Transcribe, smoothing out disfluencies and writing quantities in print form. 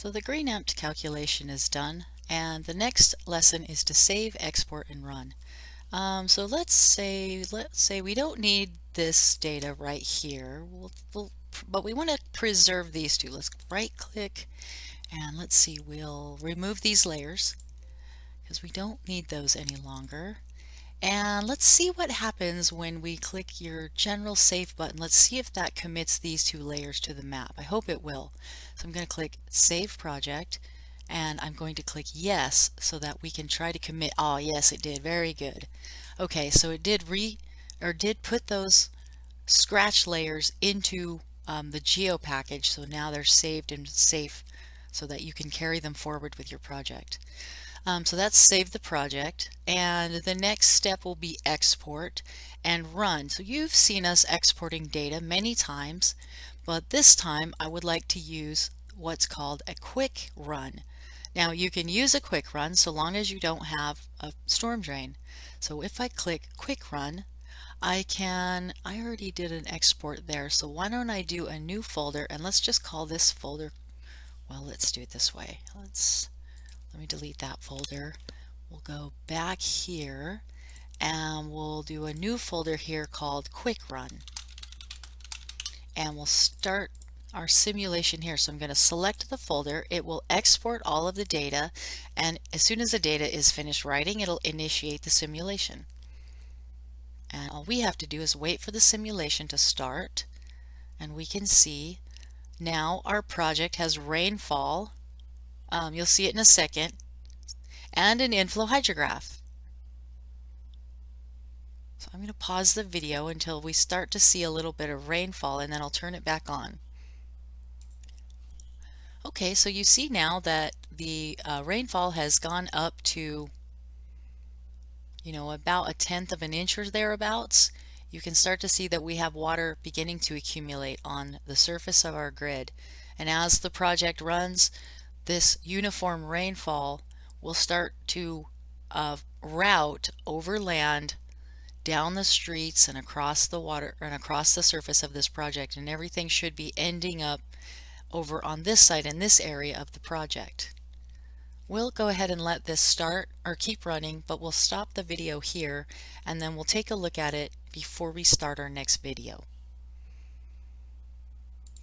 So the green empt calculation is done, and the next lesson is to save, export, and run. So let's say we don't need this data right here. But we want to preserve these two. Let's right click and let's see, we'll remove these layers because we don't need those any longer. And let's see what happens when we click your general save button. Let's see if that commits these two layers to the map. I hope it will. So I'm going to click save project and I'm going to click yes so that we can try to commit. Oh yes, it did. Very good. Okay, so it did put those scratch layers into the geo package, so now they're saved and safe so that you can carry them forward with your project. So that's save the project, and the next step will be export and run. So you've seen us exporting data many times, but this time I would like to use what's called a quick run. Now you can use a quick run so long as you don't have a storm drain. So if I click quick run, I already did an export there, so why don't I do a new folder, and let's just call this folder, well, let's do it this way. Let me delete that folder. We'll go back here and we'll do a new folder here called quick run. And we'll start our simulation here. So I'm going to select the folder. It will export all of the data, and as soon as the data is finished writing, it'll initiate the simulation. And all we have to do is wait for the simulation to start, and we can see now our project has rainfall. You'll see it in a second, and an inflow hydrograph. So I'm going to pause the video until we start to see a little bit of rainfall, and then I'll turn it back on. Okay, so you see now that the rainfall has gone up to, about 1/10 of an inch or thereabouts. You can start to see that we have water beginning to accumulate on the surface of our grid. And as the project runs, this uniform rainfall will start to route over land, down the streets, and across the water and across the surface of this project, and everything should be ending up over on this side in this area of the project. We'll go ahead and let this start or keep running, but we'll stop the video here and then we'll take a look at it before we start our next video.